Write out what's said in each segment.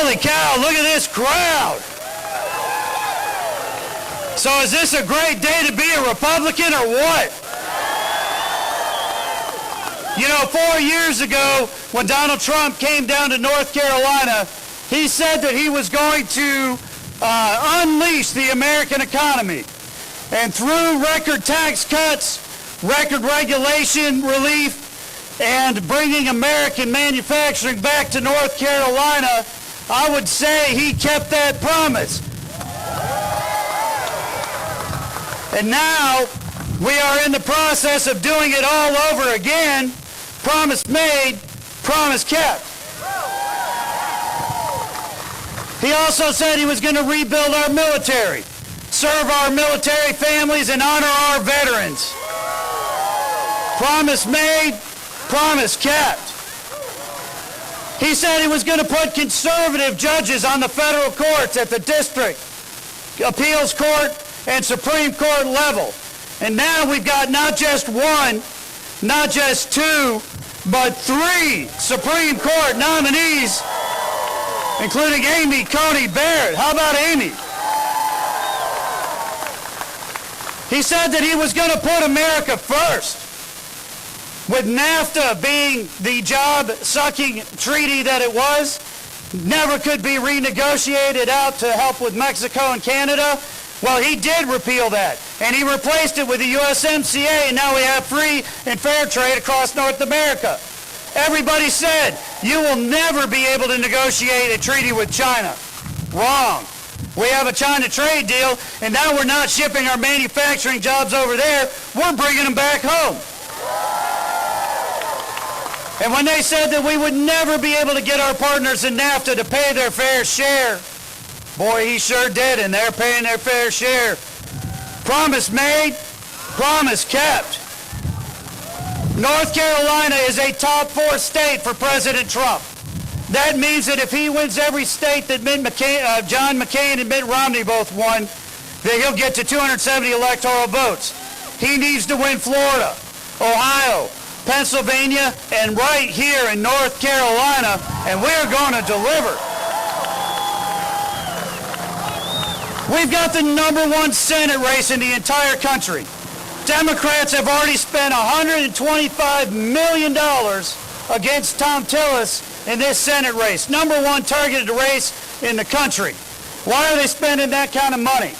Holy cow, look at this crowd. So is this a great day to be a Republican or what? You know, 4 years ago, when Donald Trump came down to North Carolina, he said that he was going to unleash the American economy. And through record tax cuts, record regulation relief, and bringing American manufacturing back to North Carolina, I would say he kept that promise. And now we are in the process of doing it all over again. Promise made, promise kept. He also said he was going to rebuild our military, serve our military families, and honor our veterans. Promise made, promise kept. He said he was going to put conservative judges on the federal courts at the district, appeals court, and Supreme Court level. And now we've got not just one, not just two, but three Supreme Court nominees, including Amy Coney Barrett. How about Amy? He said that he was going to put America first, with NAFTA being the job-sucking treaty that it was, never could be renegotiated out to help with Mexico and Canada. Well, he did repeal that, and he replaced it with the USMCA, and now we have free and fair trade across North America. Everybody said, you will never be able to negotiate a treaty with China. Wrong. We have a China trade deal, and now we're not shipping our manufacturing jobs over there. We're bringing them back home. And when they said that we would never be able to get our partners in NAFTA to pay their fair share, boy, he sure did, and they're paying their fair share. Promise made, promise kept. North Carolina is a top 4 state for President Trump. That means that if he wins every state that John McCain and Mitt Romney both won, that he'll get to 270 electoral votes. He needs to win Florida, Ohio, Pennsylvania, and right here in North Carolina, and we're going to deliver. We've got the #1 Senate race in the entire country. Democrats have already spent $125 million against Tom Tillis in this Senate race. #1 targeted race in the country. Why are they spending that kind of money?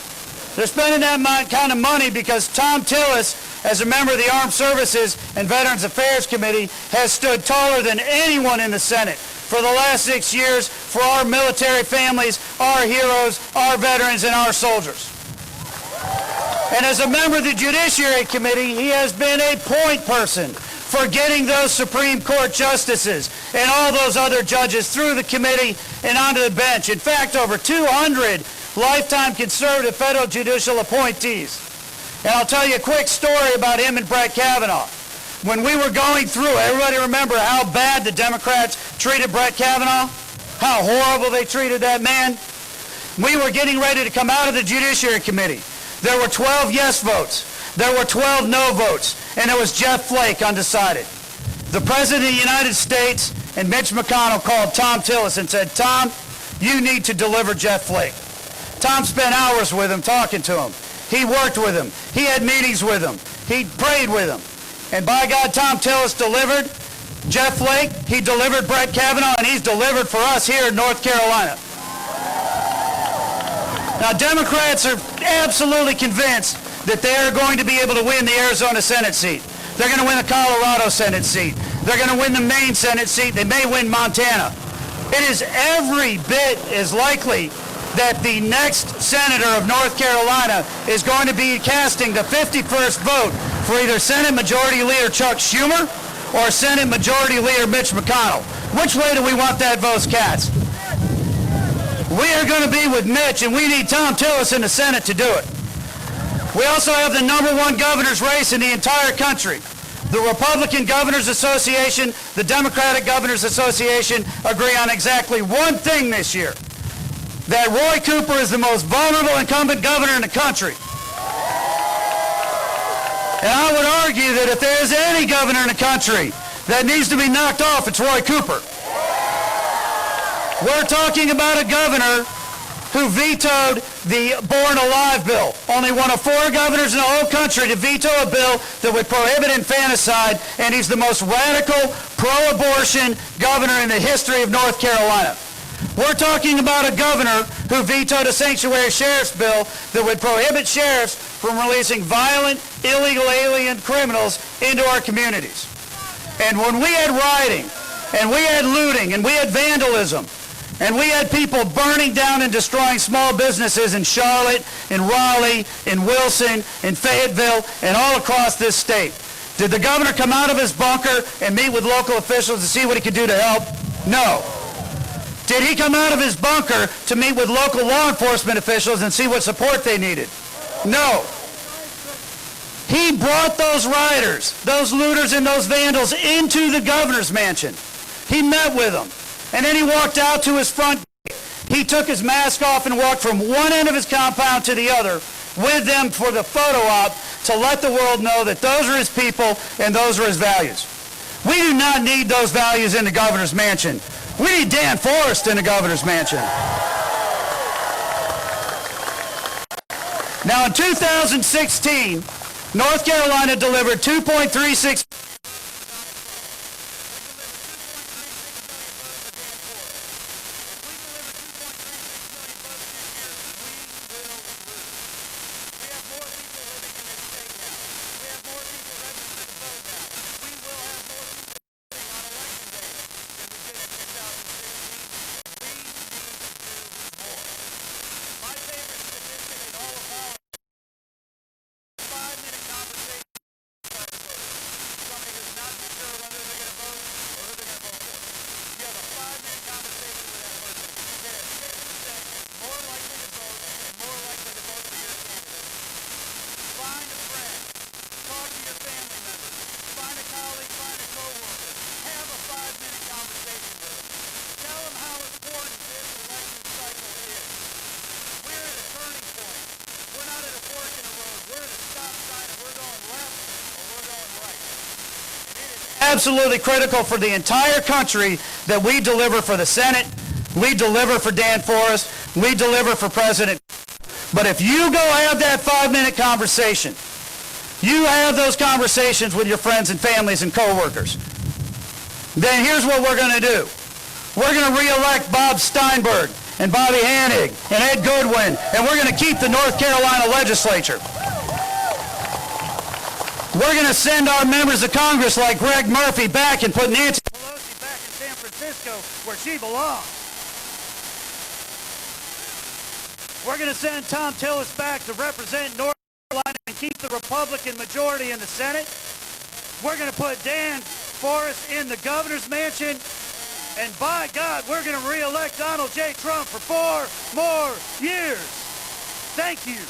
They're spending that kind of money because Tom Tillis, as a member of the Armed Services and Veterans Affairs Committee, has stood taller than anyone in the Senate for the last 6 years for our military families, our heroes, our veterans, and our soldiers. And as a member of the Judiciary Committee, he has been a point person for getting those Supreme Court justices and all those other judges through the committee and onto the bench. In fact, over 200 lifetime conservative federal judicial appointees. And I'll tell you a quick story about him and Brett Kavanaugh. When we were going through, everybody remember how bad the Democrats treated Brett Kavanaugh? How horrible they treated that man? We were getting ready to come out of the Judiciary Committee. There were 12 yes votes. There were 12 no votes. And it was Jeff Flake undecided. The President of the United States and Mitch McConnell called Tom Tillis and said, Tom, you need to deliver Jeff Flake. Tom spent hours with him, talking to him. He worked with him. He had meetings with him. He prayed with him. And by God, Tom Tillis delivered Jeff Flake. He delivered Brett Kavanaugh, and he's delivered for us here in North Carolina. Now, Democrats are absolutely convinced that they are going to be able to win the Arizona Senate seat. They're going to win the Colorado Senate seat. They're going to win the Maine Senate seat. They may win Montana. It is every bit as likely that the next senator of North Carolina is going to be casting the 51st vote for either Senate Majority Leader Chuck Schumer or Senate Majority Leader Mitch McConnell. Which way do we want that vote cast? We are going to be with Mitch, and we need Tom Tillis in the Senate to do it. We also have the #1 governor's race in the entire country. The Republican Governors Association, the Democratic Governors Association agree on exactly one thing this year, that Roy Cooper is the most vulnerable incumbent governor in the country. And I would argue that if there is any governor in the country that needs to be knocked off, it's Roy Cooper. We're talking about a governor who vetoed the Born Alive bill. Only one of 4 governors in the whole country to veto a bill that would prohibit infanticide, and he's the most radical, pro-abortion governor in the history of North Carolina. We're talking about a governor who vetoed a sanctuary sheriff's bill that would prohibit sheriffs from releasing violent, illegal alien criminals into our communities. And when we had rioting, and we had looting, and we had vandalism, and we had people burning down and destroying small businesses in Charlotte, in Raleigh, in Wilson, in Fayetteville, and all across this state, did the governor come out of his bunker and meet with local officials to see what he could do to help? No. Did he come out of his bunker to meet with local law enforcement officials and see what support they needed? No. He brought those rioters, those looters, and those vandals into the governor's mansion. He met with them, and then he walked out to his front gate. He took his mask off and walked from one end of his compound to the other with them for the photo op to let the world know that those are his people and those are his values. We do not need those values in the governor's mansion. We need Dan Forest in the governor's mansion. Now, in 2016, North Carolina delivered 2.36 absolutely critical for the entire country that we deliver for the Senate, we deliver for Dan Forest, we deliver for President. But if you go have that 5-minute conversation, you have those conversations with your friends and families and coworkers, then here's what we're going to do. We're going to re-elect Bob Steinberg and Bobby Hanig and Ed Goodwin, and we're going to keep the North Carolina legislature. We're going to send our members of Congress like Greg Murphy back and put Nancy Pelosi back in San Francisco where she belongs. We're going to send Tom Tillis back to represent North Carolina and keep the Republican majority in the Senate. We're going to put Dan Forest in the governor's mansion. And by God, we're going to re-elect Donald J. Trump for 4 more years. Thank you.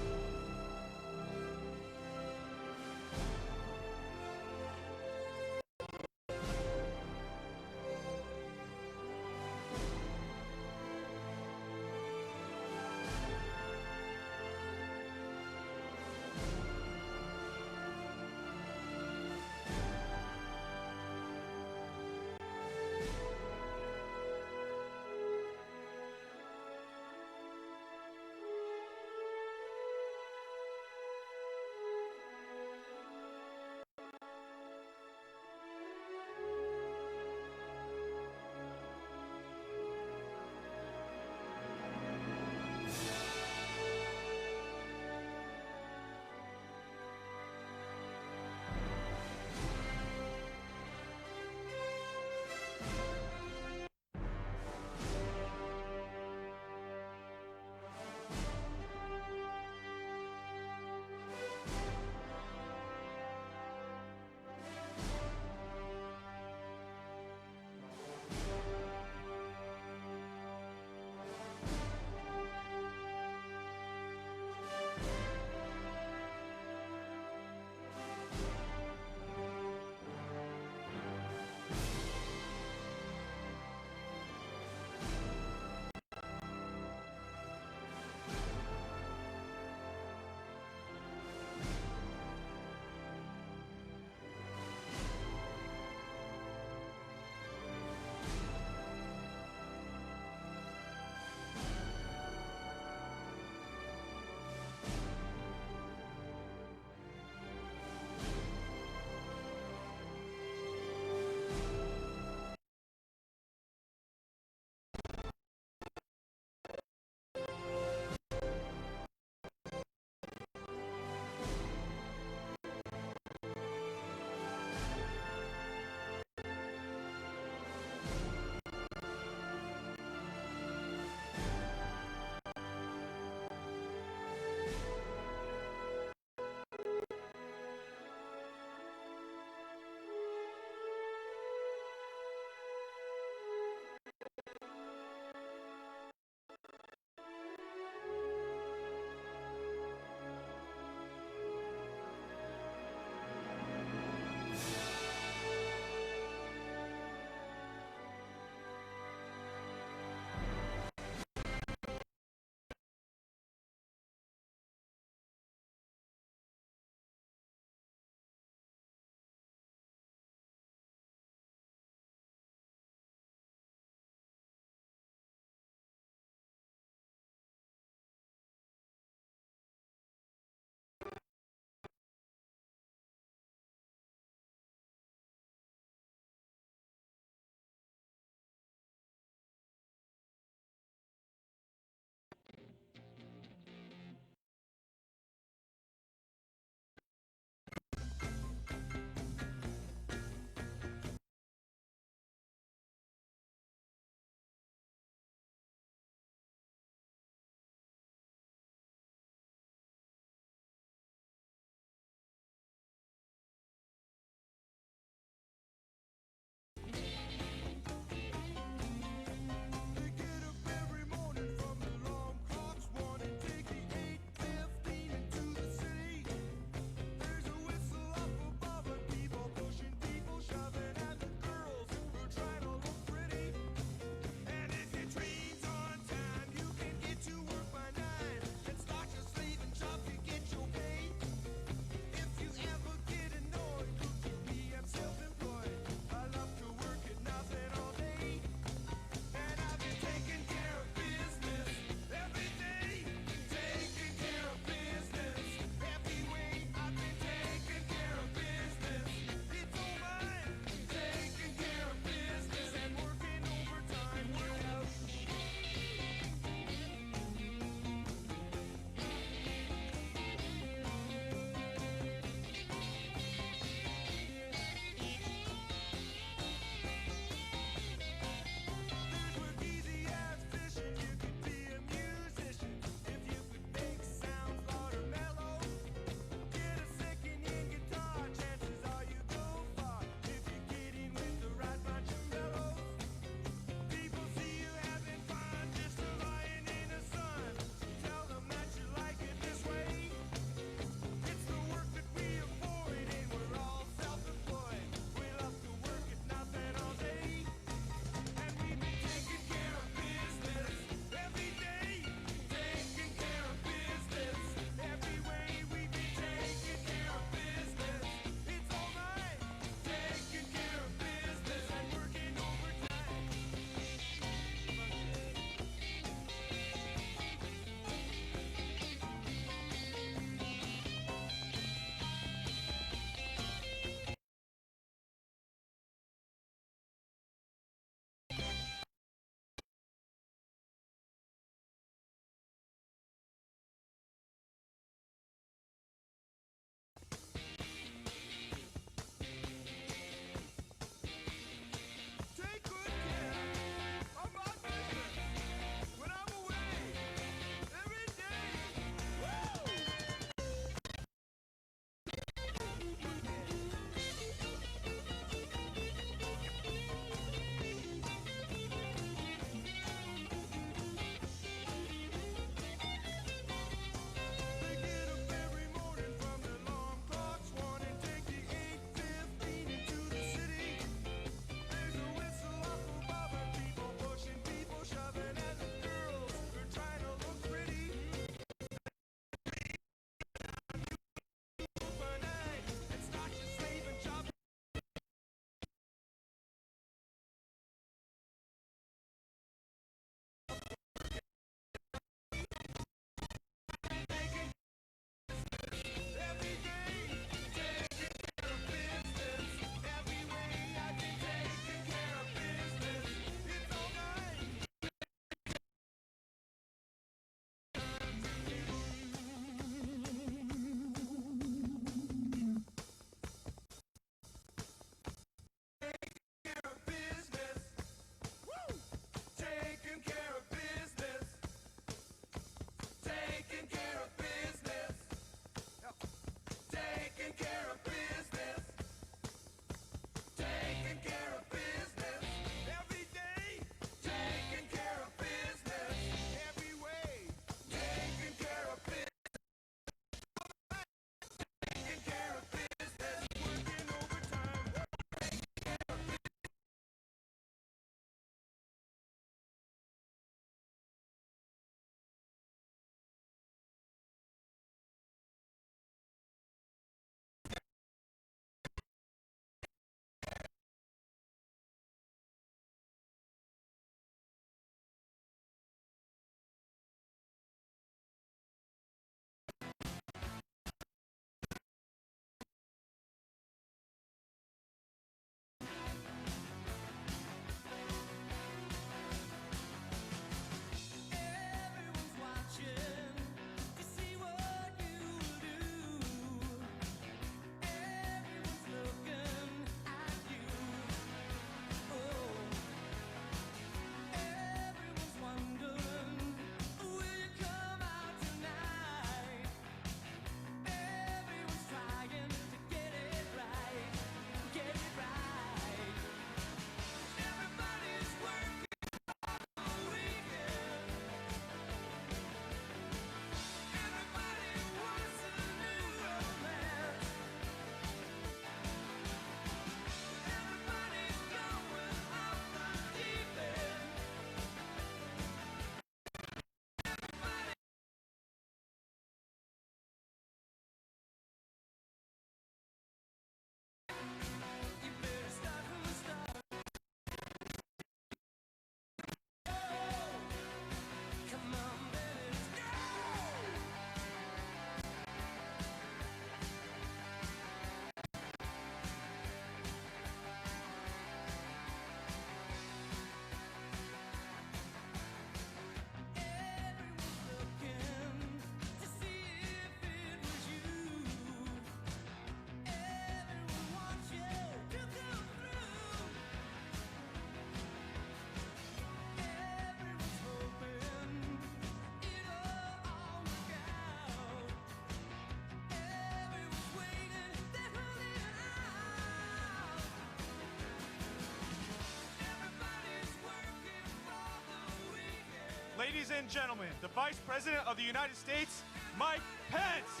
Ladies and gentlemen, the Vice President of the United States, Mike Pence.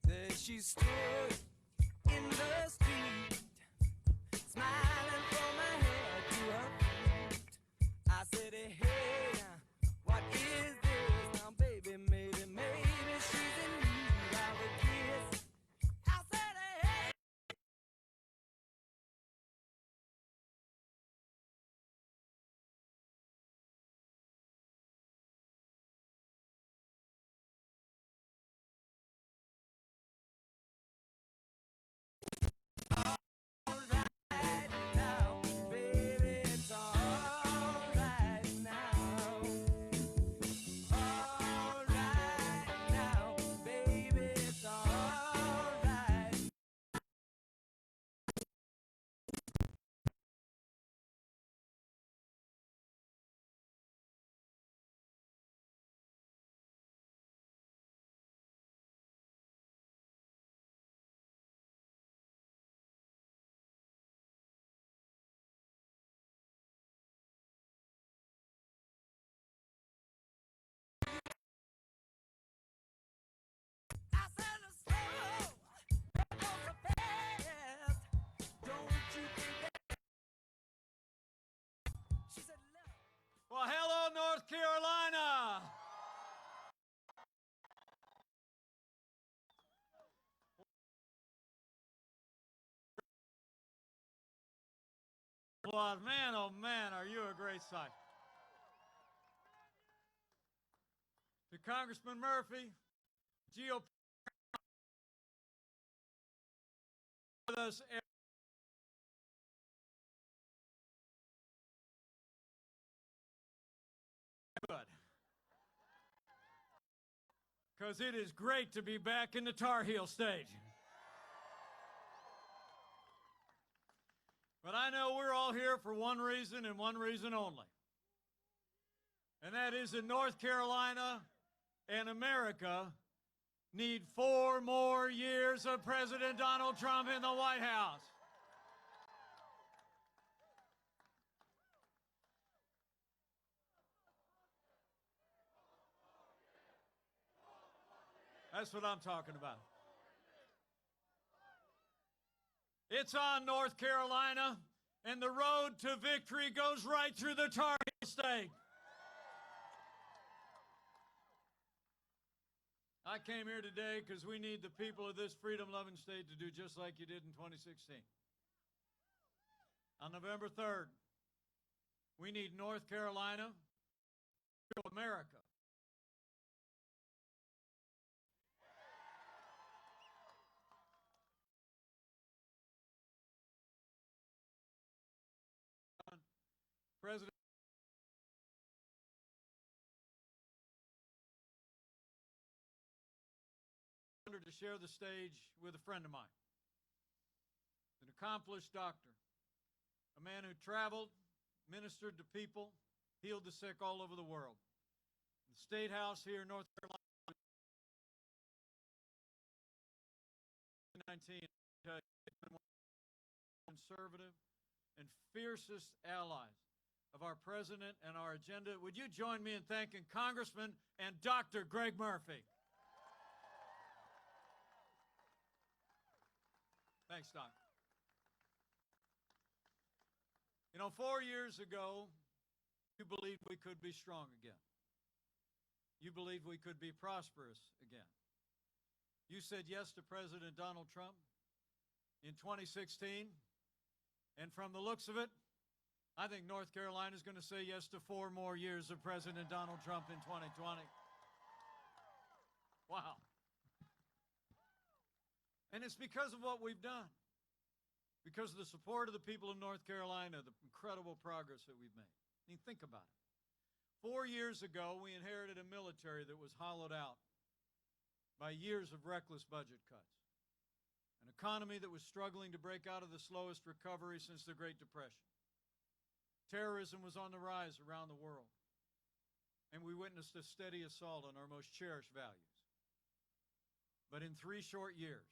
There she stood in the street, smiling from her head to her feet. I said, hey, what is this? Now, baby, maybe she's in need of a kiss. I said, hey. Right now, baby, it's all right now. All right now, baby, it's all right. I said, slow, don't go so fast. Don't you think that? She said, love. Well, hello, North Carolina. Well, man, oh man, are you a great sight. To Congressman Murphy, GOP with us. Good. Because it is great to be back in the Tar Heel stage. But I know we're all here for one reason and one reason only. And that is that North Carolina and America need 4 more years of President Donald Trump in the White House. That's what I'm talking about. It's on, North Carolina, and the road to victory goes right through the Tar Heel state. I came here today because we need the people of this freedom-loving state to do just like you did in 2016. On November 3rd, we need North Carolina to America. President to share the stage with a friend of mine, an accomplished doctor, a man who traveled, ministered to people, healed the sick all over the world. The State House here in North Carolina, 19, conservative and fiercest allies of our president and our agenda. Would you join me in thanking Congressman and Dr. Greg Murphy? Thanks, Doc. You know, 4 years ago, you believed we could be strong again. You believed we could be prosperous again. You said yes to President Donald Trump in 2016, and from the looks of it, I think North Carolina is going to say yes to 4 more years of President Donald Trump in 2020. Wow. And it's because of what we've done. Because of the support of the people of North Carolina, the incredible progress that we've made. I mean, think about it. 4 years ago, we inherited a military that was hollowed out by years of reckless budget cuts. An economy that was struggling to break out of the slowest recovery since the Great Depression. Terrorism was on the rise around the world. and we witnessed a steady assault on our most cherished values. But in 3 short years,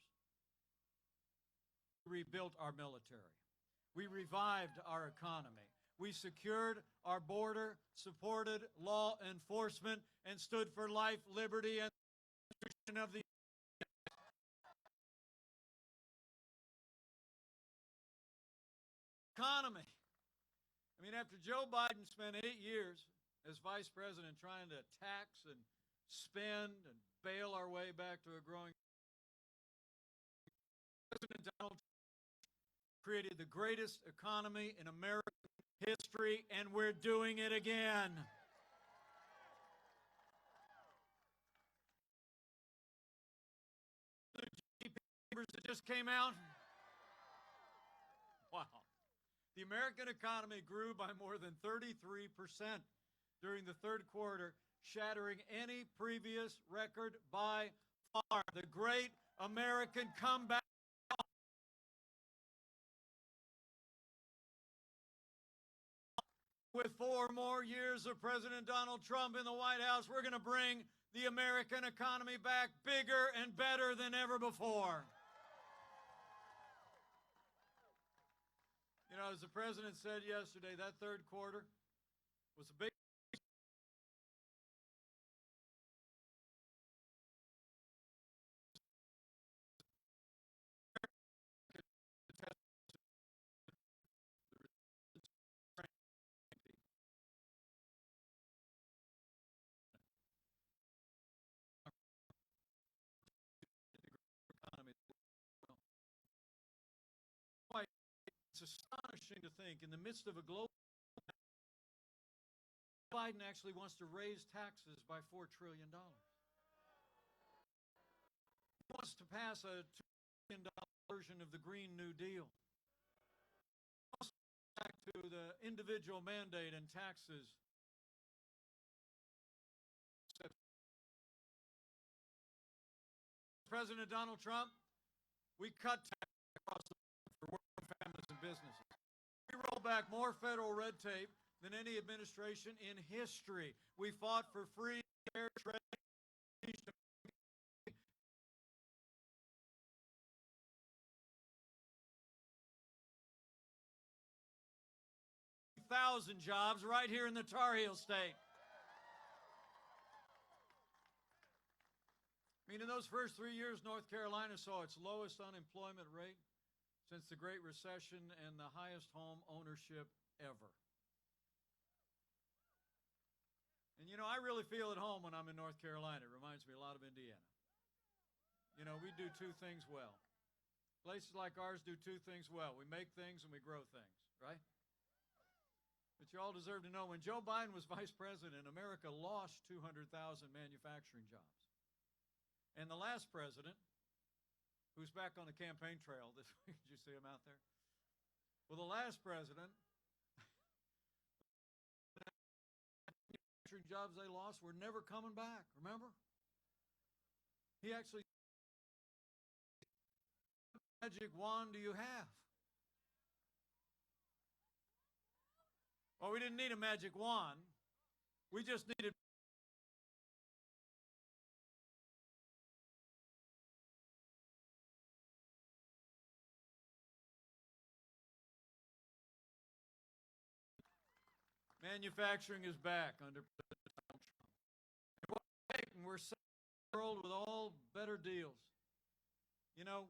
we rebuilt our military. We revived our economy. We secured our border, supported law enforcement, and stood for life, liberty, and the Constitution of the economy. I mean, after Joe Biden spent 8 years as vice president trying to tax and spend and bail our way back to a growing, President Donald Trump created the greatest economy in American history, and we're doing it again. The GDP numbers that just came out. Wow. The American economy grew by more than 33% during the third quarter, shattering any previous record by far. The great American comeback. With 4 more years of President Donald Trump in the White House, we're going to bring the American economy back bigger and better than ever before. You know, as the president said yesterday, that third quarter was a big economy. It's astonishing to think in the midst of a global, Biden actually wants to raise taxes by $4 trillion. He wants to pass a $2 trillion version of the Green New Deal. He wants to go back to the individual mandate and taxes. President Donald Trump, we cut taxes across the board for working families and businesses. We roll back more federal red tape than any administration in history. We fought for free fair trade. Thousand jobs right here in the Tar Heel State. I mean, in those first 3 years, North Carolina saw its lowest unemployment rate since the Great Recession and the highest home ownership ever. And you know, I really feel at home when I'm in North Carolina. It reminds me a lot of Indiana. You know, we do 2 things well. Places like ours do 2 things well. We make things and we grow things, right? But you all deserve to know, when Joe Biden was vice president, America lost 200,000 manufacturing jobs. And the last president, who's back on the campaign trail this week, did you see him out there? Well, the last president, manufacturing jobs they lost were never coming back, remember? He actually said, what magic wand do you have? Well, we didn't need a magic wand. We just needed manufacturing is back under President Donald Trump. And we're setting the world with all better deals. You know,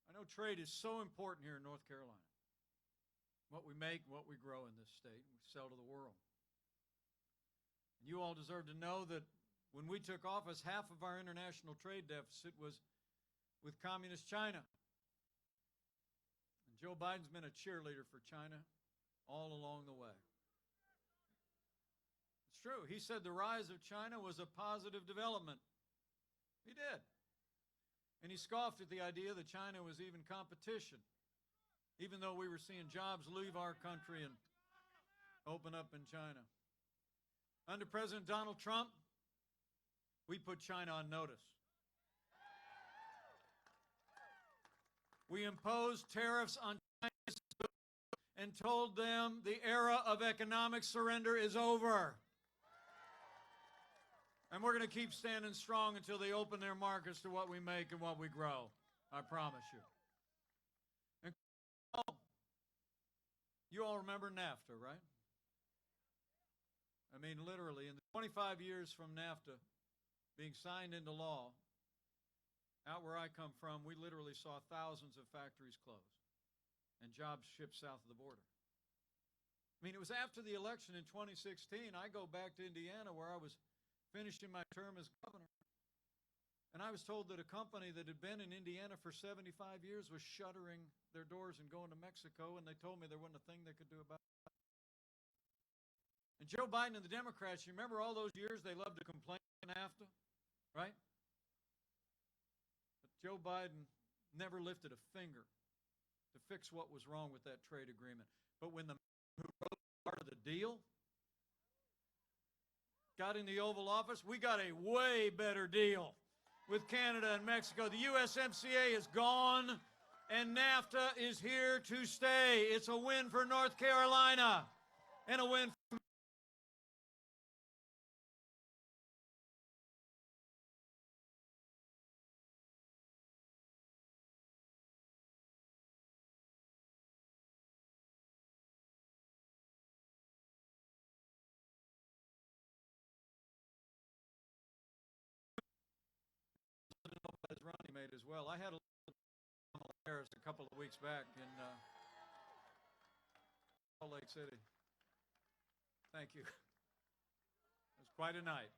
I know trade is so important here in North Carolina. What we make, what we grow in this state, we sell to the world. And you all deserve to know that when we took office, half of our international trade deficit was with communist China. And Joe Biden's been a cheerleader for China all along the way. It's true. He said the rise of China was a positive development. He did. And he scoffed at the idea that China was even competition, even though we were seeing jobs leave our country and open up in China. Under President Donald Trump, we put China on notice. We imposed tariffs on Chinese goods and told them the era of economic surrender is over. And we're going to keep standing strong until they open their markets to what we make and what we grow. I promise you. And you all remember NAFTA, right? I mean, literally, in the 25 years from NAFTA being signed into law, out where I come from, we literally saw thousands of factories close and jobs shipped south of the border. I mean, it was after the election in 2016. I go back to Indiana where I was finishing my term as governor, and I was told that a company that had been in Indiana for 75 years was shuttering their doors and going to Mexico, and they told me there wasn't a thing they could do about it. And Joe Biden and the Democrats, you remember all those years they loved to complain after, right? But Joe Biden never lifted a finger to fix what was wrong with that trade agreement. But when the man who wrote part of the deal got in the Oval Office, we got a way better deal with Canada and Mexico. The USMCA is gone, and NAFTA is here to stay. It's a win for North Carolina and a win for his run he made as well. I had a little Harris a couple of weeks back in Salt Lake City. Thank you. It was quite a night.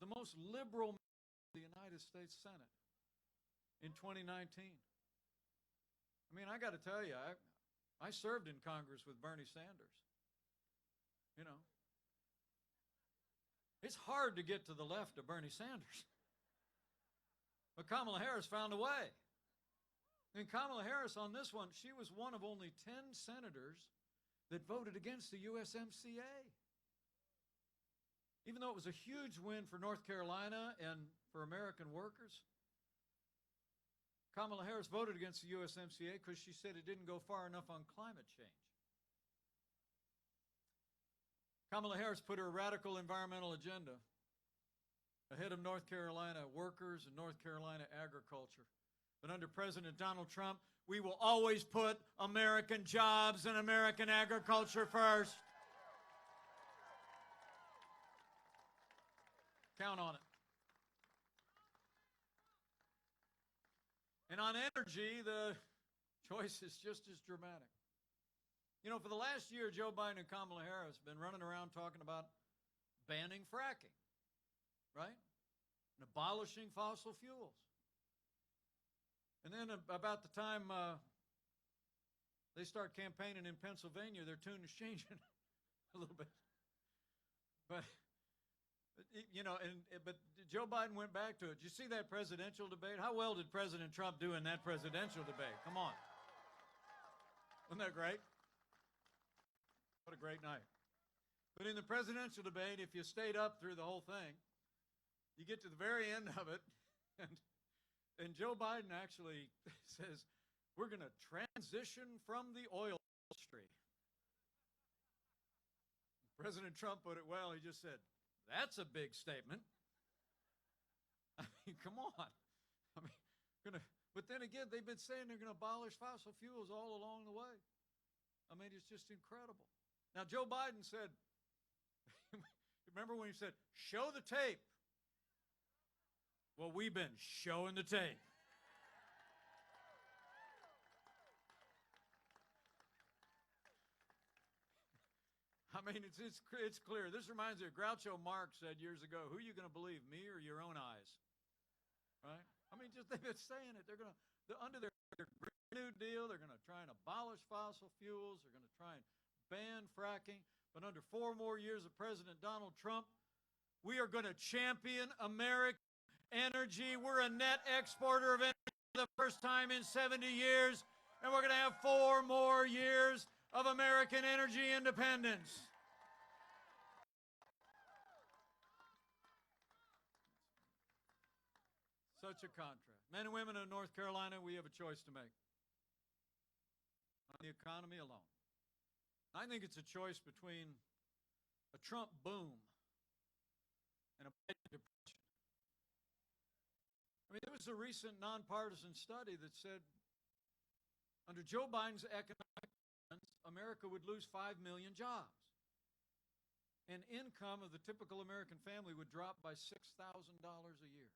The most liberal member of the United States Senate in 2019. I mean, I got to tell you, I served in Congress with Bernie Sanders. You know, it's hard to get to the left of Bernie Sanders. But Kamala Harris found a way. And Kamala Harris on this one, she was one of only 10 senators that voted against the USMCA. Even though it was a huge win for North Carolina and for American workers, Kamala Harris voted against the USMCA because she said it didn't go far enough on climate change. Kamala Harris put her radical environmental agenda ahead of North Carolina workers and North Carolina agriculture. But under President Donald Trump, we will always put American jobs and American agriculture first. Count on it. And on energy, the choice is just as dramatic. You know, for the last year, Joe Biden and Kamala Harris have been running around talking about banning fracking, right? And abolishing fossil fuels. And then about the time they start campaigning in Pennsylvania, their tune is changing a little bit. But you know, but Joe Biden went back to it. Did you see that presidential debate? How well did President Trump do in that presidential debate? Come on. Wasn't that great? What a great night. But in the presidential debate, if you stayed up through the whole thing, you get to the very end of it, and Joe Biden actually says, we're going to transition from the oil industry. President Trump put it well. He just said, that's a big statement. I mean, come on. I mean, but then again, they've been saying they're going to abolish fossil fuels all along the way. I mean, it's just incredible. Now, Joe Biden said, remember when he said, show the tape? Well, we've been showing the tape. I mean, it's clear. This reminds me of Groucho Marx said years ago, who are you going to believe, me or your own eyes? Right? I mean, just they've been saying it. They're under their Green New Deal, they're going to try and abolish fossil fuels. They're going to try and ban fracking. But under 4 more years of President Donald Trump, we are going to champion American energy. We're a net exporter of energy for the first time in 70 years. And we're going to have 4 more years of American energy independence. Such a contrast. Men and women of North Carolina, we have a choice to make. the economy alone. I think it's a choice between a Trump boom and a Biden depression. I mean, there was a recent nonpartisan study that said under Joe Biden's economic plans, America would lose 5 million jobs. And income of the typical American family would drop by $6,000 a year.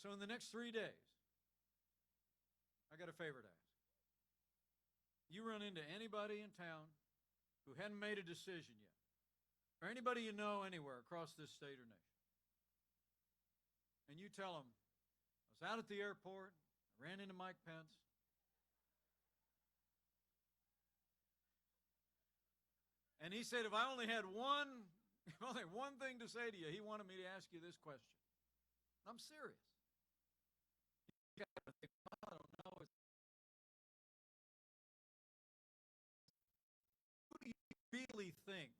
So in the next 3 days, I got a favor to ask. You run into anybody in town who hadn't made a decision yet, or anybody you know anywhere across this state or nation, and you tell them, I was out at the airport, I ran into Mike Pence, and he said if I only had one thing to say to you, he wanted me to ask you this question. I'm serious. You gotta think, I don't know. Who do you really think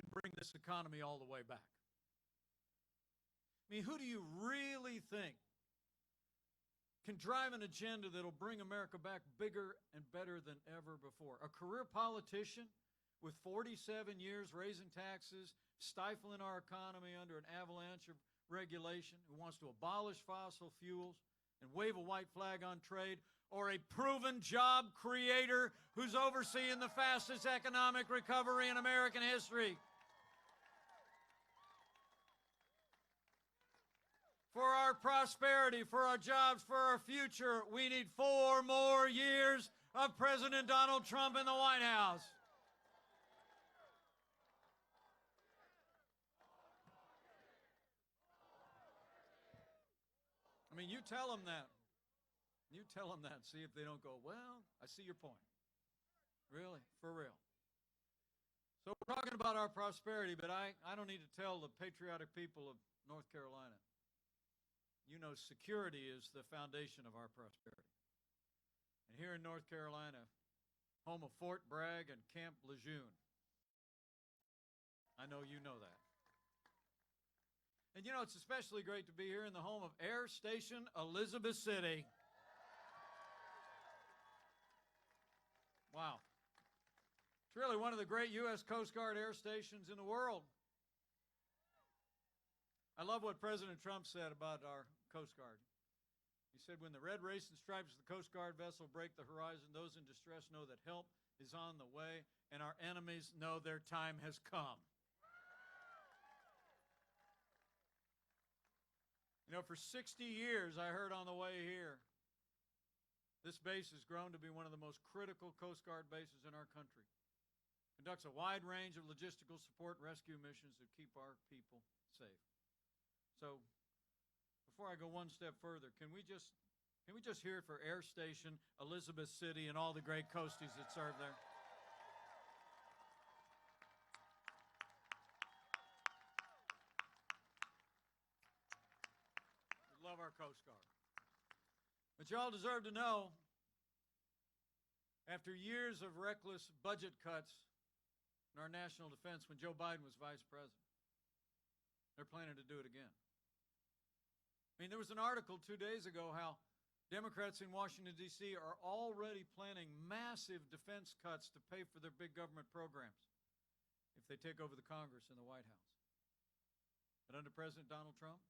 can bring this economy all the way back? I mean, who do you really think can drive an agenda that'll bring America back bigger and better than ever before? A career politician with 47 years raising taxes, stifling our economy under an avalanche of regulation, who wants to abolish fossil fuels and wave a white flag on trade, or a proven job creator who's overseeing the fastest economic recovery in American history? For our prosperity, for our jobs, for our future, we need 4 more years of President Donald Trump in the White House. I mean, you tell them that. You tell them that. See if they don't go, well, I see your point. Really? For real. So we're talking about our prosperity, but I don't need to tell the patriotic people of North Carolina. You know, security is the foundation of our prosperity. And here in North Carolina, home of Fort Bragg and Camp Lejeune, I know you know that. And you know, it's especially great to be here in the home of Air Station Elizabeth City. Wow. It's really one of the great U.S. Coast Guard air stations in the world. I love what President Trump said about our Coast Guard. He said, when the red racing stripes of the Coast Guard vessel break the horizon, those in distress know that help is on the way, and our enemies know their time has come. You know, for 60 years, I heard on the way here, this base has grown to be one of the most critical Coast Guard bases in our country. Conducts a wide range of logistical support and rescue missions that keep our people safe. So, before I go one step further, can we just hear it for Air Station Elizabeth City and all the great coasties that serve there? Love our Coast Guard. But you all deserve to know, after years of reckless budget cuts in our national defense when Joe Biden was vice president, they're planning to do it again. I mean, there was an article 2 days ago how Democrats in Washington, D.C. are already planning massive defense cuts to pay for their big government programs if they take over the Congress and the White House. But under President Donald Trump,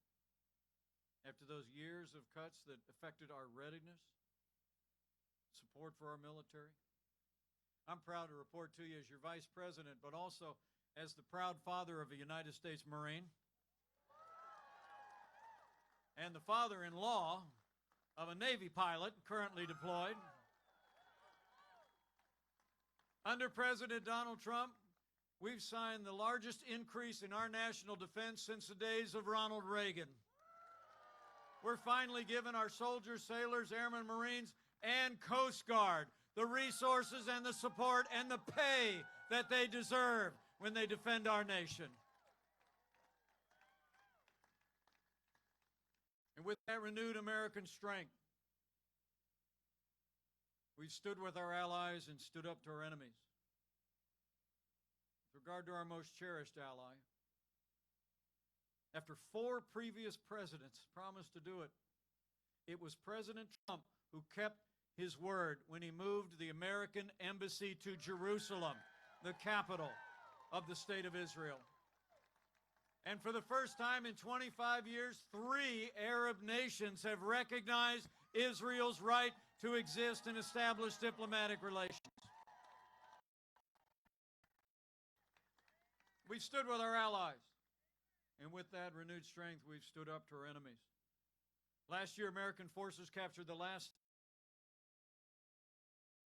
after those years of cuts that affected our readiness, support for our military, I'm proud to report to you as your vice president, but also as the proud father of a United States Marine and the father-in-law of a Navy pilot currently deployed. Under President Donald Trump, we've signed the largest increase in our national defense since the days of Ronald Reagan. We're finally giving our soldiers, sailors, airmen, Marines, and Coast Guard the resources and the support and the pay that they deserve when they defend our nation. And with that renewed American strength, we've stood with our allies and stood up to our enemies. With regard to our most cherished ally, after 4 previous presidents promised to do it, it was President Trump who kept his word when he moved the American embassy to Jerusalem, the capital of the state of Israel. And for the first time in 25 years, 3 Arab nations have recognized Israel's right to exist and establish diplomatic relations. We've stood with our allies, and with that renewed strength, we've stood up to our enemies. Last year, American forces captured the last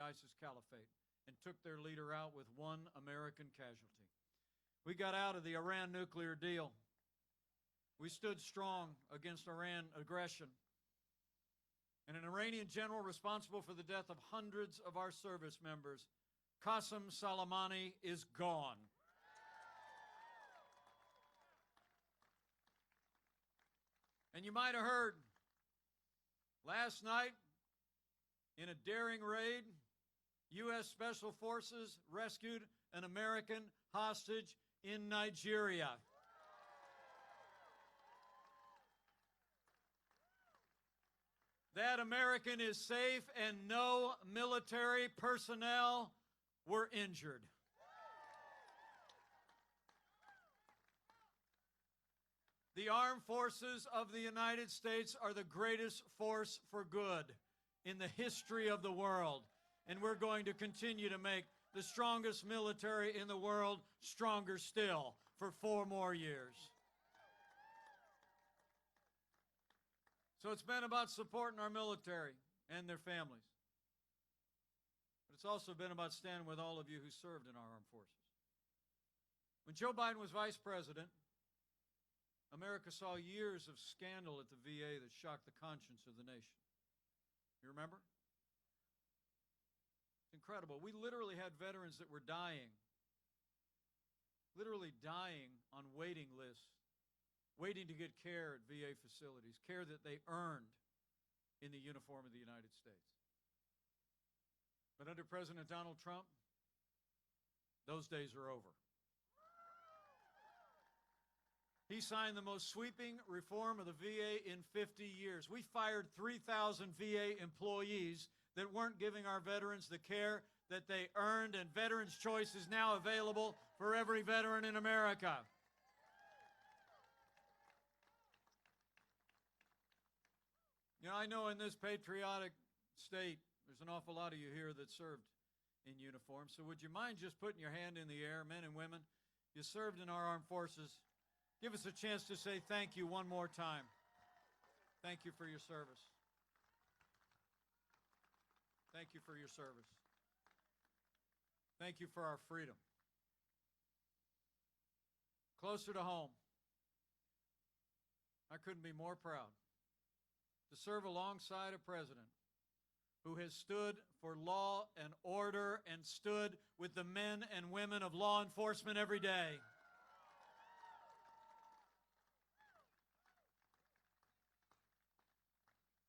ISIS caliphate and took their leader out with 1 American casualty. We got out of the Iran nuclear deal. We stood strong against Iran aggression. And an Iranian general responsible for the death of hundreds of our service members, Qasem Soleimani, is gone. And you might have heard, last night, in a daring raid, U.S. Special Forces rescued an American hostage in Nigeria. That American is safe and no military personnel were injured. The armed forces of the United States are the greatest force for good in the history of the world. And we're going to continue to make the strongest military in the world stronger still for 4 more years. So it's been about supporting our military and their families. But it's also been about standing with all of you who served in our armed forces. When Joe Biden was vice president, America saw years of scandal at the VA that shocked the conscience of the nation. You remember? It's incredible. We literally had veterans that were dying, literally dying on waiting lists, waiting to get care at VA facilities, care that they earned in the uniform of the United States. But under President Donald Trump, those days are over. He signed the most sweeping reform of the VA in 50 years. We fired 3,000 VA employees that weren't giving our veterans the care that they earned, and Veterans Choice is now available for every veteran in America. You know, I know in this patriotic state, there's an awful lot of you here that served in uniform, so would you mind just putting your hand in the air, men and women? You served in our armed forces. Give us a chance to say thank you one more time. Thank you for your service. Thank you for your service. Thank you for our freedom. Closer to home, I couldn't be more proud to serve alongside a president who has stood for law and order and stood with the men and women of law enforcement every day.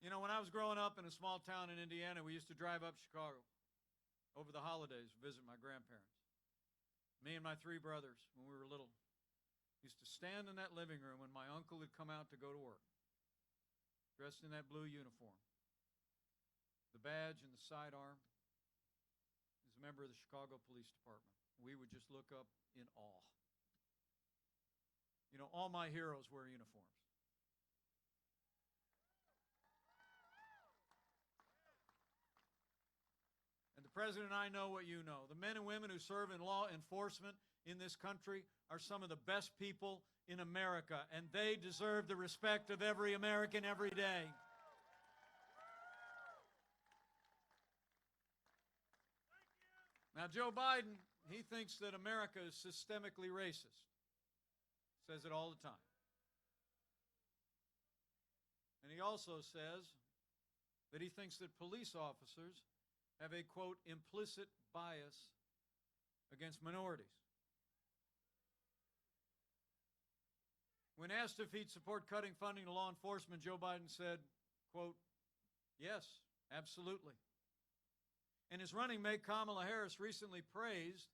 You know, when I was growing up in a small town in Indiana, we used to drive up Chicago over the holidays to visit my grandparents. Me and my 3 brothers, when we were little, used to stand in that living room when my uncle had come out to go to work, dressed in that blue uniform. The badge and the sidearm is a member of the Chicago Police Department. We would just look up in awe. You know, all my heroes wear uniforms. And the President and I know what you know. The men and women who serve in law enforcement in this country are some of the best people in America, and they deserve the respect of every American every day. Now, Joe Biden, he thinks that America is systemically racist. Says it all the time. And he also says that he thinks that police officers have a, quote, implicit bias against minorities. When asked if he'd support cutting funding to law enforcement, Joe Biden said, quote, yes, absolutely. And his running mate, Kamala Harris, recently praised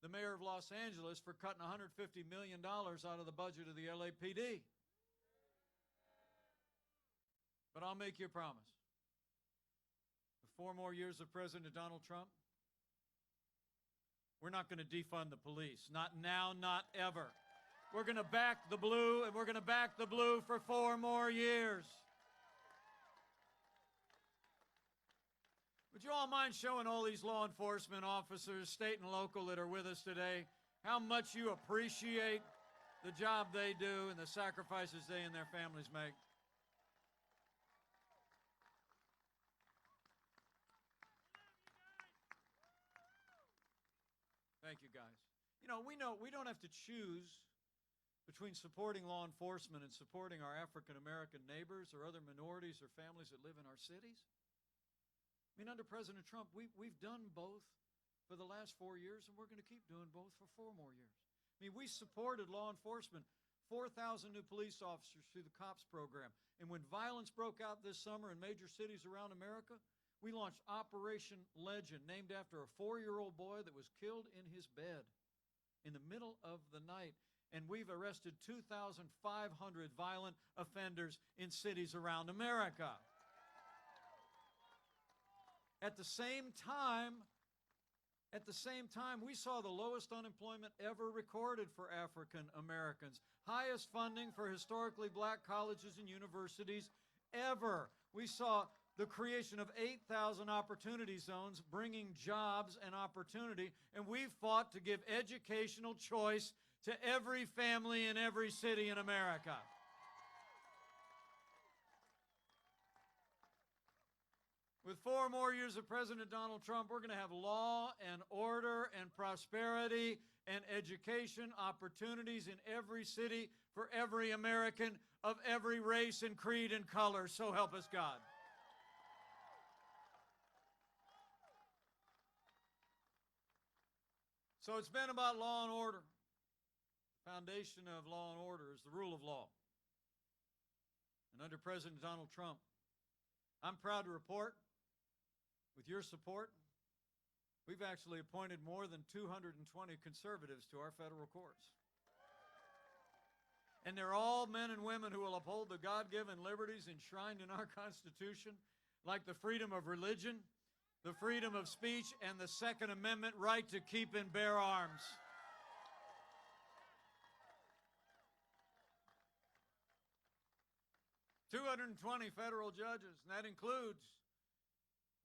the mayor of Los Angeles for cutting $150 million out of the budget of the LAPD. But I'll make you a promise. 4 more years of President Donald Trump, we're not going to defund the police. Not now, not ever. We're going to back the blue, and we're going to back the blue for 4 more years. Would you all mind showing all these law enforcement officers, state and local, that are with us today, how much you appreciate the job they do and the sacrifices they and their families make? Thank you, guys. You know we don't have to choose between supporting law enforcement and supporting our African American neighbors or other minorities or families that live in our cities. I mean, under President Trump, we've done both for the last 4 years, and we're going to keep doing both for 4 more years. I mean, we supported law enforcement, 4,000 new police officers through the COPS program. And when violence broke out this summer in major cities around America, we launched Operation Legend, named after a 4-year-old boy that was killed in his bed in the middle of the night. And we've arrested 2,500 violent offenders in cities around America. At the same time, we saw the lowest unemployment ever recorded for African Americans, highest funding for historically black colleges and universities ever. We saw the creation of 8,000 opportunity zones, bringing jobs and opportunity, and we've fought to give educational choice to every family in every city in America. With 4 more years of President Donald Trump, we're going to have law and order and prosperity and education opportunities in every city for every American of every race and creed and color. So help us God. So it's been about law and order. The foundation of law and order is the rule of law. And under President Donald Trump, I'm proud to report, with your support, we've actually appointed more than 220 conservatives to our federal courts. And they're all men and women who will uphold the God-given liberties enshrined in our Constitution, like the freedom of religion, the freedom of speech, and the Second Amendment right to keep and bear arms. "220 federal judges, and that includes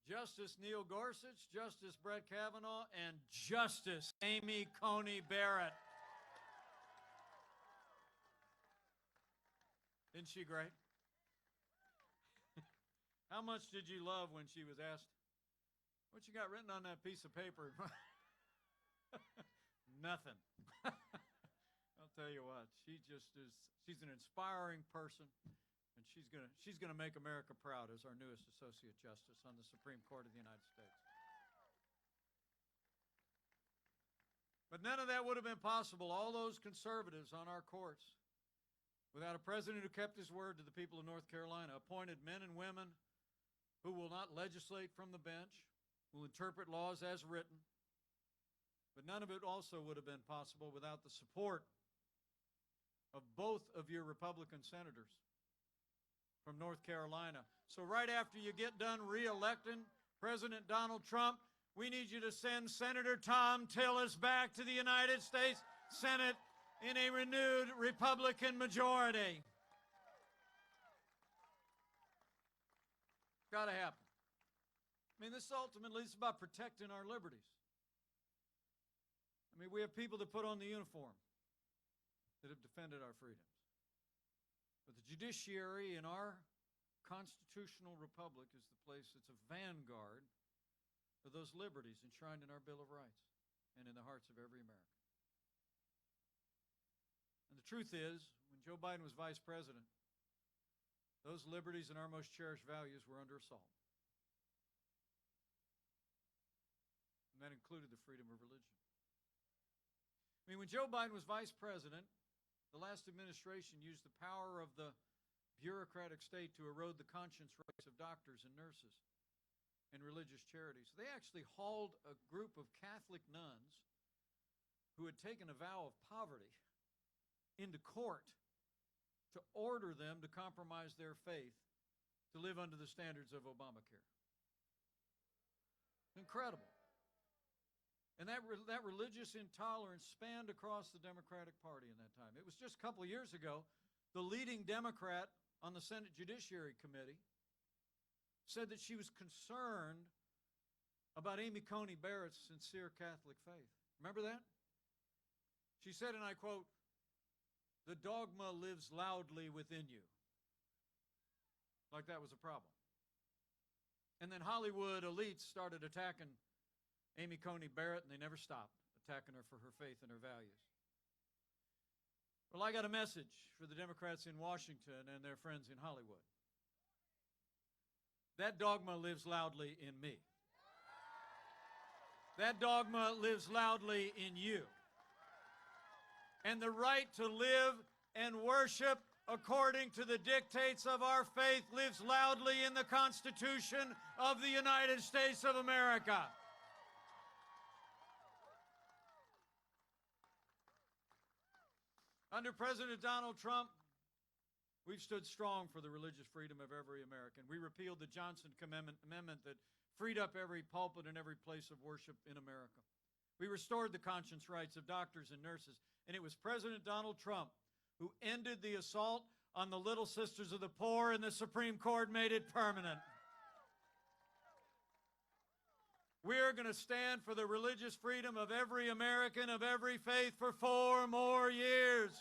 Justice Neil Gorsuch, Justice Brett Kavanaugh, and Justice Amy Coney Barrett." Isn't she great? How much did you love when she was asked, "What you got written on that piece of paper?" Nothing. I'll tell you what, she just is, she's an inspiring person. And she's gonna make America proud as our newest Associate Justice on the Supreme Court of the United States. But none of that would have been possible, all those conservatives on our courts, without a president who kept his word to the people of North Carolina, appointed men and women who will not legislate from the bench, will interpret laws as written. But none of it also would have been possible without the support of both of your Republican senators from North Carolina. So right after you get done re-electing President Donald Trump, we need you to send Senator Tom Tillis back to the United States Senate in a renewed Republican majority. It's got to happen. I mean, this ultimately is about protecting our liberties. I mean, we have people that put on the uniform that have defended our freedoms. But the judiciary in our constitutional republic is the place that's a vanguard for those liberties enshrined in our Bill of Rights and in the hearts of every American. And the truth is, when Joe Biden was vice president, those liberties and our most cherished values were under assault. And that included the freedom of religion. I mean, when Joe Biden was vice president, the last administration used the power of the bureaucratic state to erode the conscience rights of doctors and nurses and religious charities. They actually hauled a group of Catholic nuns who had taken a vow of poverty into court to order them to compromise their faith to live under the standards of Obamacare. Incredible. And that religious intolerance spanned across the Democratic Party in that time. It was just a couple of years ago, the leading Democrat on the Senate Judiciary Committee said that she was concerned about Amy Coney Barrett's sincere Catholic faith. Remember that? She said, and I quote, "The dogma lives loudly within you." Like that was a problem. And then Hollywood elites started attacking Amy Coney Barrett, and they never stopped attacking her for her faith and her values. Well, I got a message for the Democrats in Washington and their friends in Hollywood. That dogma lives loudly in me. That dogma lives loudly in you. And the right to live and worship according to the dictates of our faith lives loudly in the Constitution of the United States of America. Under President Donald Trump, we've stood strong for the religious freedom of every American. We repealed the Johnson Amendment that freed up every pulpit and every place of worship in America. We restored the conscience rights of doctors and nurses. And it was President Donald Trump who ended the assault on the Little Sisters of the Poor, and the Supreme Court made it permanent. We're going to stand for the religious freedom of every American of every faith for 4 more years.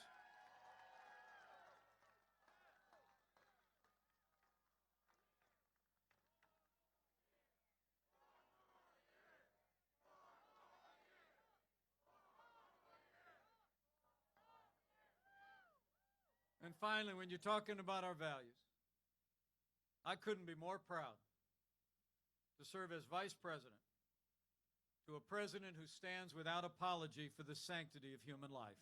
And finally, when you're talking about our values, I couldn't be more proud to serve as Vice President to a president who stands without apology for the sanctity of human life.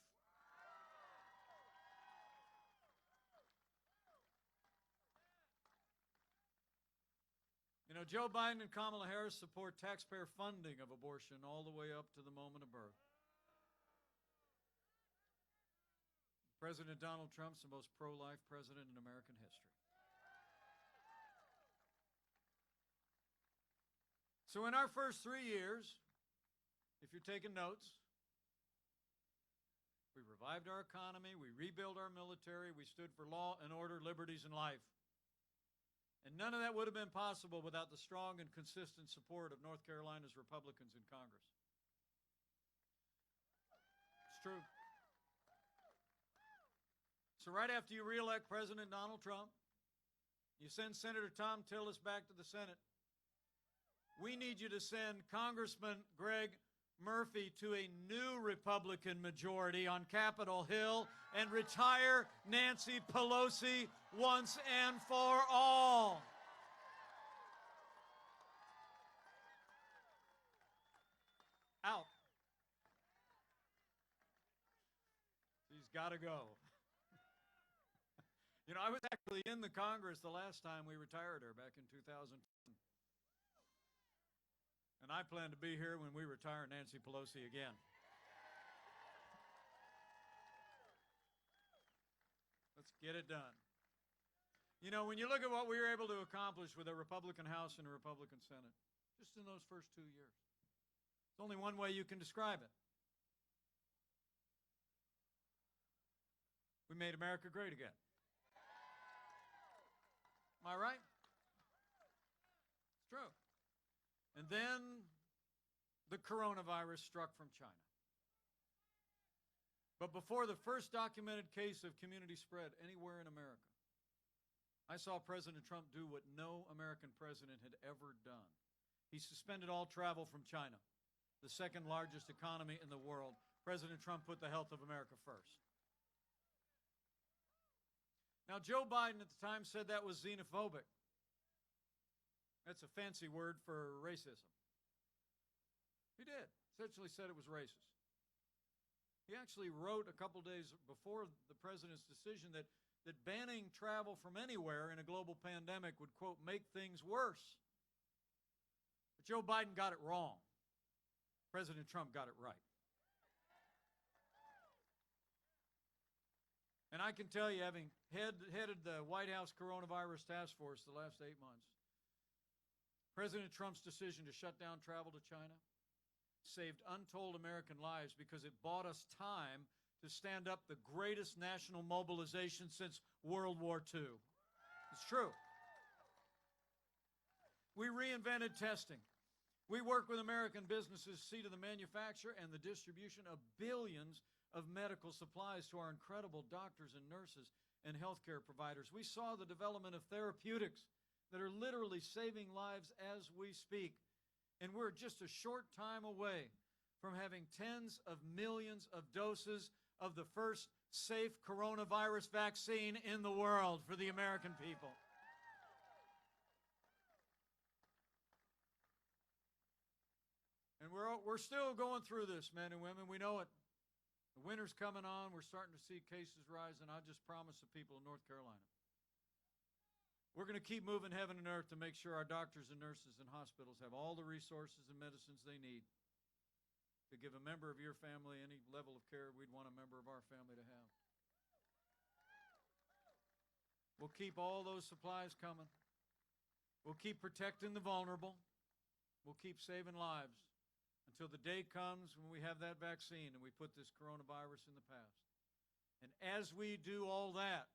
You know, Joe Biden and Kamala Harris support taxpayer funding of abortion all the way up to the moment of birth. President Donald Trump's the most pro-life president in American history. So in our first 3 years, if you're taking notes, we revived our economy, we rebuilt our military, we stood for law and order, liberties, and life. And none of that would have been possible without the strong and consistent support of North Carolina's Republicans in Congress. It's true. So right after you reelect President Donald Trump, you send Senator Tom Tillis back to the Senate. We need you to send Congressman Greg Murphy to a new Republican majority on Capitol Hill and retire Nancy Pelosi once and for all. Out. She's got to go. You know, I was actually in the Congress the last time we retired her back in 2010. And I plan to be here when we retire Nancy Pelosi again. Let's get it done. You know, when you look at what we were able to accomplish with a Republican House and a Republican Senate, just in those first 2 years, there's only one way you can describe it. We made America great again. Am I right? It's true. And then the coronavirus struck from China. But before the first documented case of community spread anywhere in America, I saw President Trump do what no American president had ever done. He suspended all travel from China, the second largest economy in the world. President Trump put the health of America first. Now, Joe Biden at the time said that was xenophobic. That's a fancy word for racism. He did. Essentially said it was racist. He actually wrote a couple days before the president's decision that banning travel from anywhere in a global pandemic would, quote, make things worse. But Joe Biden got it wrong. President Trump got it right. And I can tell you, having headed the White House Coronavirus Task Force the last 8 months, President Trump's decision to shut down travel to China saved untold American lives because it bought us time to stand up the greatest national mobilization since World War II. It's true. We reinvented testing. We work with American businesses to see to the manufacture and the distribution of billions of medical supplies to our incredible doctors and nurses and healthcare providers. We saw the development of therapeutics that are literally saving lives as we speak. And we're just a short time away from having tens of millions of doses of the first safe coronavirus vaccine in the world for the American people. And we're still going through this, men and women. We know it. The winter's coming on. We're starting to see cases rise, and I just promise the people of North Carolina, we're going to keep moving heaven and earth to make sure our doctors and nurses and hospitals have all the resources and medicines they need to give a member of your family any level of care we'd want a member of our family to have. We'll keep all those supplies coming. We'll keep protecting the vulnerable. We'll keep saving lives until the day comes when we have that vaccine and we put this coronavirus in the past. And as we do all that,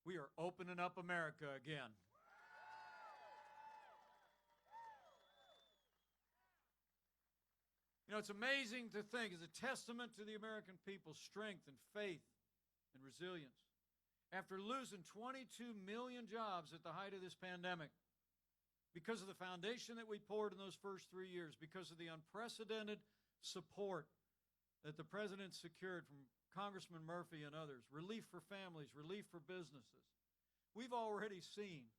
we are opening up America again. You know, it's amazing to think, it's a testament to the American people's strength and faith and resilience. After losing 22 million jobs at the height of this pandemic, because of the foundation that we poured in those first 3 years, because of the unprecedented support that the President secured from Congressman Murphy and others, relief for families, relief for businesses, we've already seen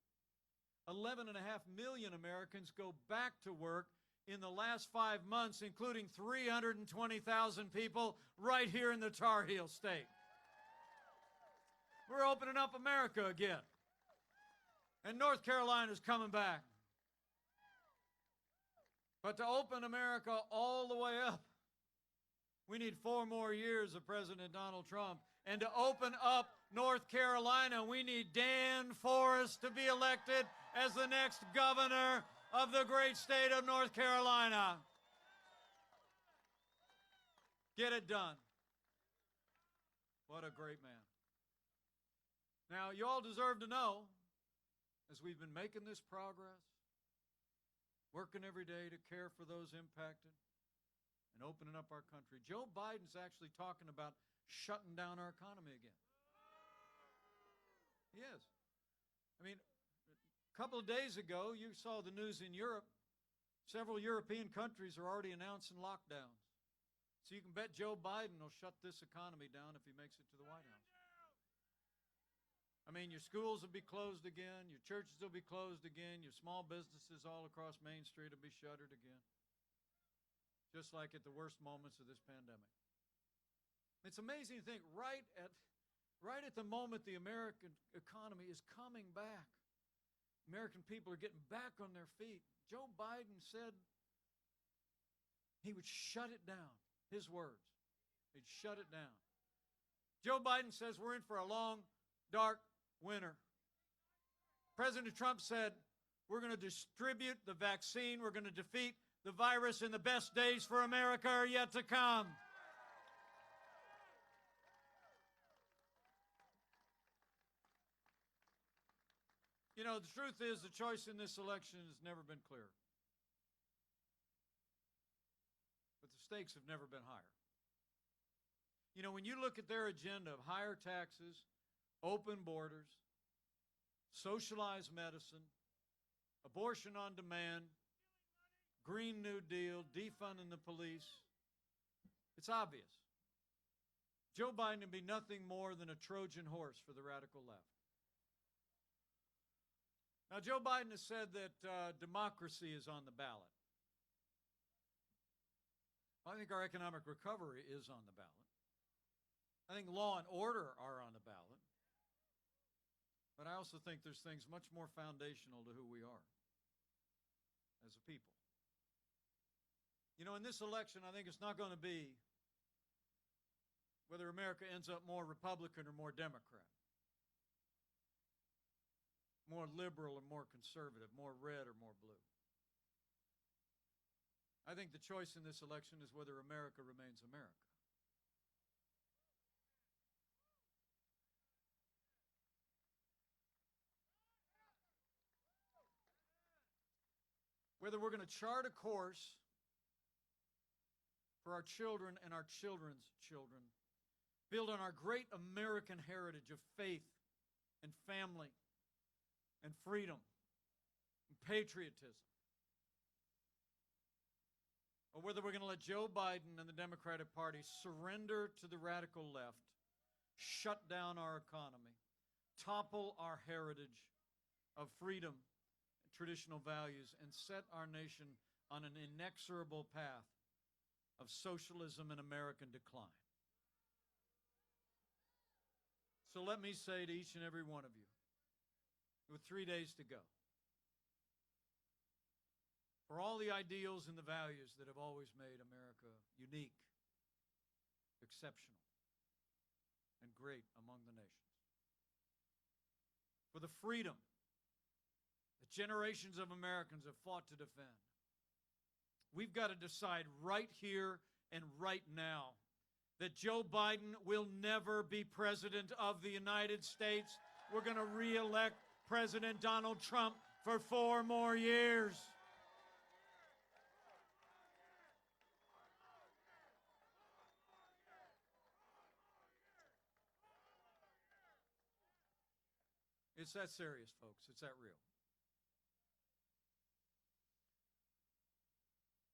11.5 million Americans go back to work in the last 5 months, including 320,000 people right here in the Tar Heel State. We're opening up America again. And North Carolina's coming back. But to open America all the way up, we need 4 more years of President Donald Trump. And to open up North Carolina, we need Dan Forest to be elected as the next governor of the great state of North Carolina. Get it done. What a great man. Now, you all deserve to know, as we've been making this progress, working every day to care for those impacted and opening up our country, Joe Biden's actually talking about shutting down our economy again. He is. I mean, a couple of days ago, you saw the news in Europe. Several European countries are already announcing lockdowns. So you can bet Joe Biden will shut this economy down if he makes it to the White House. I mean, your schools will be closed again, your churches will be closed again, your small businesses all across Main Street will be shuttered again, just like at the worst moments of this pandemic. It's amazing to think right at the moment the American economy is coming back, American people are getting back on their feet. Joe Biden said he would shut it down. His words. He'd shut it down. Joe Biden says we're in for a long, dark winter. President Trump said we're going to distribute the vaccine. We're going to defeat the virus, and the best days for America are yet to come. You know, the truth is the choice in this election has never been clearer. But the stakes have never been higher. You know, when you look at their agenda of higher taxes, open borders, socialized medicine, abortion on demand, Green New Deal, defunding the police, it's obvious. Joe Biden would be nothing more than a Trojan horse for the radical left. Now, Joe Biden has said that democracy is on the ballot. I think our economic recovery is on the ballot. I think law and order are on the ballot. But I also think there's things much more foundational to who we are as a people. You know, in this election, I think it's not going to be whether America ends up more Republican or more Democrat. more liberal or more conservative, more red or more blue. I think the choice in this election is whether America remains America. Whether we're going to chart a course for our children and our children's children, build on our great American heritage of faith and family and freedom and patriotism, or whether we're going to let Joe Biden and the Democratic Party surrender to the radical left, shut down our economy, topple our heritage of freedom, traditional values, and set our nation on an inexorable path of socialism and American decline. So let me say to each and every one of you, with 3 days to go, for all the ideals and the values that have always made America unique, exceptional, and great among the nations, for the freedom that generations of Americans have fought to defend, we've got to decide right here and right now that Joe Biden will never be President of the United States. We're going to re-elect President Donald Trump for 4 more years. It's that serious, folks. It's that real.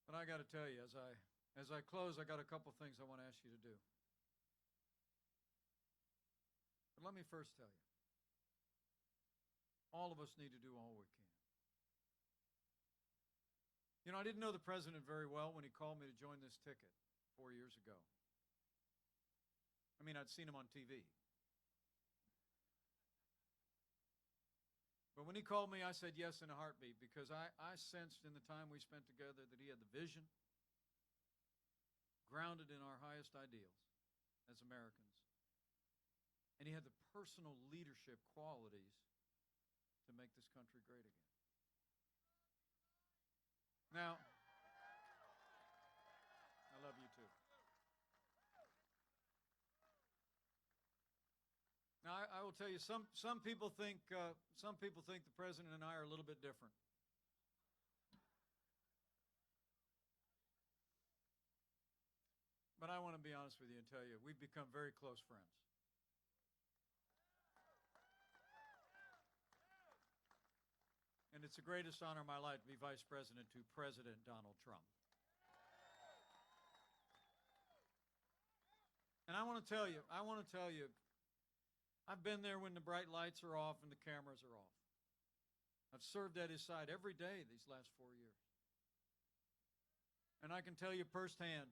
But I got to tell you, as I close, I got a couple things I want to ask you to do. But let me first tell you, all of us need to do all we can. You know, I didn't know the president very well when he called me to join this ticket 4 years ago. I mean, I'd seen him on TV. But when he called me, I said yes in a heartbeat, because I sensed in the time we spent together that he had the vision, grounded in our highest ideals as Americans, and he had the personal leadership qualities to make this country great again. Now, I love you too. Now, I will tell you, some people think the president and I are a little bit different. But I want to be honest with you and tell you, we've become very close friends. And it's the greatest honor of my life to be Vice President to President Donald Trump. And I want to tell you, I've been there when the bright lights are off and the cameras are off. I've served at his side every day these last 4 years. And I can tell you firsthand,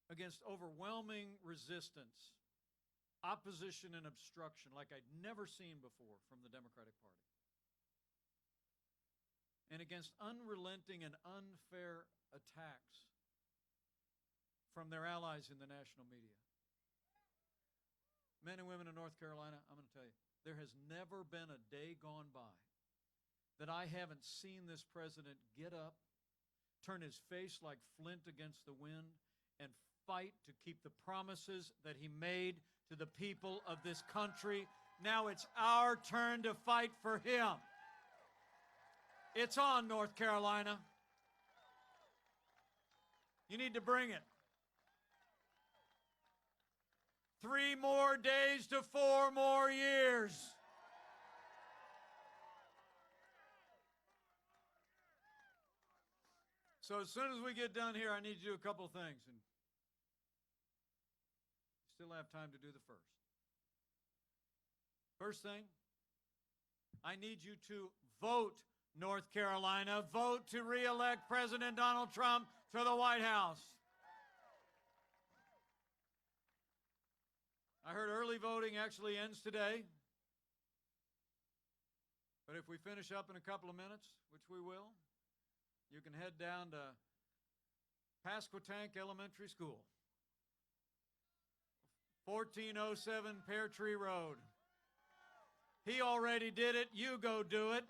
against overwhelming resistance, opposition and obstruction like I'd never seen before from the Democratic Party, and against unrelenting and unfair attacks from their allies in the national media. Men and women in North Carolina, I'm going to tell you, there has never been a day gone by that I haven't seen this president get up, turn his face like flint against the wind, and fight to keep the promises that he made to the people of this country. Now it's our turn to fight for him. It's on, North Carolina. You need to bring it. 3 more days to 4 more years. So as soon as we get done here, I need you to do a couple of things. And still have time to do the first. First thing, I need you to vote, North Carolina. Vote to re-elect President Donald Trump to the White House. I heard early voting actually ends today. But if we finish up in a couple of minutes, which we will, you can head down to Pasquotank Elementary School, 1407 Pear Tree Road. He already did it. You go do it.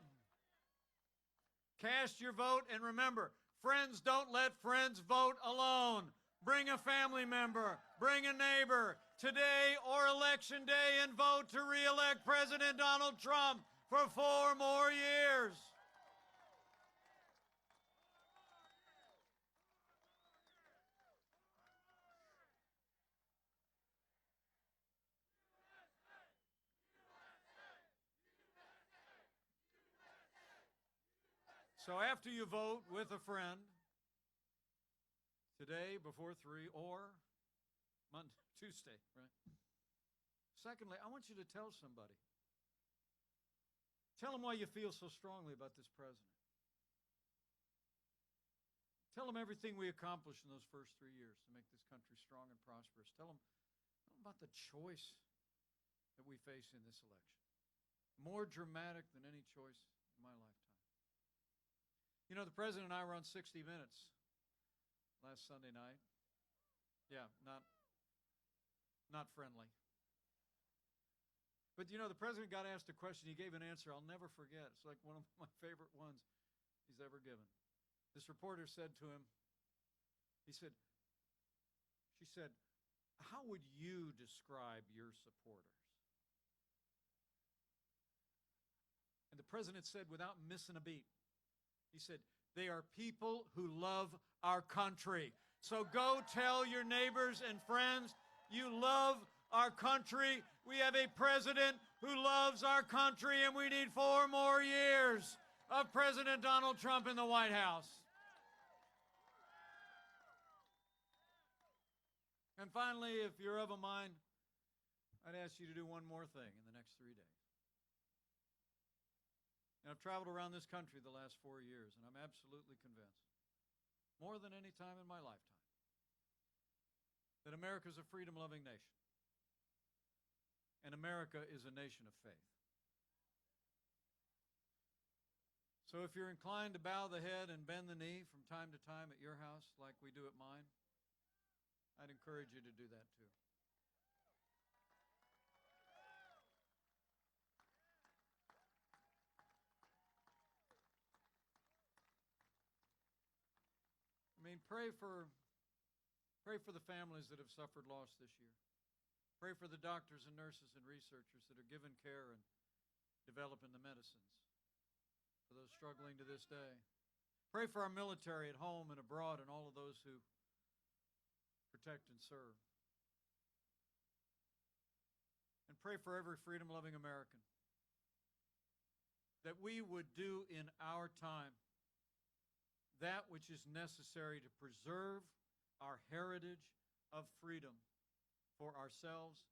Cast your vote, and remember, friends don't let friends vote alone. Bring a family member, bring a neighbor, today or election day, and vote to re-elect President Donald Trump for 4 more years. So after you vote with a friend, today before 3 or Monday, Tuesday, right? Secondly, I want you to tell somebody. Tell them why you feel so strongly about this president. Tell them everything we accomplished in those first 3 years to make this country strong and prosperous. Tell them about the choice that we face in this election. More dramatic than any choice in my lifetime. You know, the president and I were on 60 Minutes last Sunday night. Yeah, not friendly. But you know, the president got asked a question. He gave an answer I'll never forget. It's like one of my favorite ones he's ever given. This reporter said to him, she said, how would you describe your supporters? And the president said, without missing a beat, he said, they are people who love our country. So go tell your neighbors and friends you love our country. We have a president who loves our country, and we need 4 more years of President Donald Trump in the White House. And finally, if you're of a mind, I'd ask you to do one more thing in the next 3 days. And I've traveled around this country the last 4 years, and I'm absolutely convinced, more than any time in my lifetime, that America is a freedom-loving nation. And America is a nation of faith. So if you're inclined to bow the head and bend the knee from time to time at your house like we do at mine, I'd encourage you to do that too. I mean, pray for the families that have suffered loss this year. Pray for the doctors and nurses and researchers that are giving care and developing the medicines for those struggling to this day. Pray for our military at home and abroad and all of those who protect and serve. And pray for every freedom-loving American that we would do in our time that which is necessary to preserve our heritage of freedom for ourselves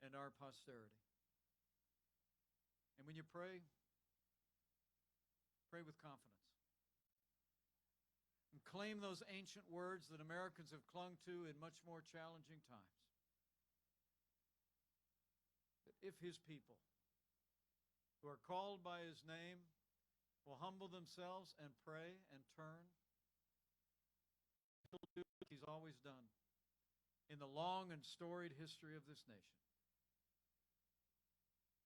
and our posterity. And when you pray, pray with confidence. And claim those ancient words that Americans have clung to in much more challenging times. That if his people, who are called by his name, will humble themselves and pray and turn, he'll do what he's always done in the long and storied history of this nation.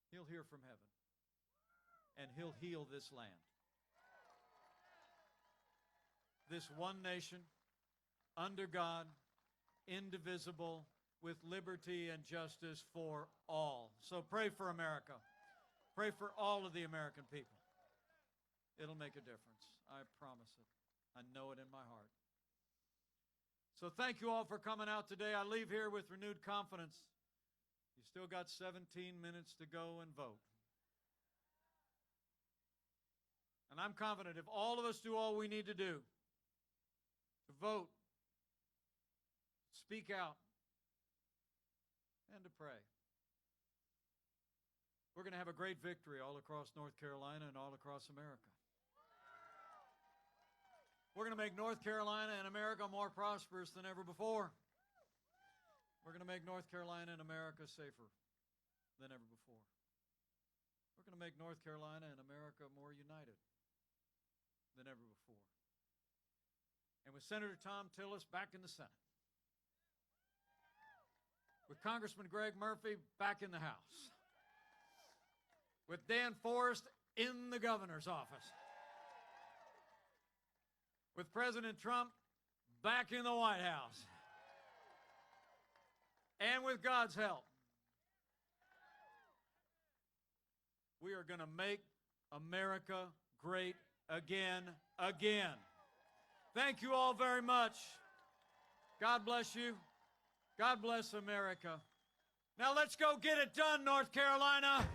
He'll hear from heaven, and he'll heal this land. This one nation, under God, indivisible, with liberty and justice for all. So pray for America. Pray for all of the American people. It'll make a difference. I promise it. I know it in my heart. So thank you all for coming out today. I leave here with renewed confidence. You still got 17 minutes to go and vote. And I'm confident if all of us do all we need to do, to vote, speak out, and to pray, we're going to have a great victory all across North Carolina and all across America. We're going to make North Carolina and America more prosperous than ever before. We're going to make North Carolina and America safer than ever before. We're going to make North Carolina and America more united than ever before. And with Senator Tom Tillis back in the Senate, with Congressman Greg Murphy back in the House, with Dan Forrest in the governor's office, with President Trump back in the White House, and with God's help, we are going to make America great again, again. Thank you all very much. God bless you. God bless America. Now let's go get it done, North Carolina.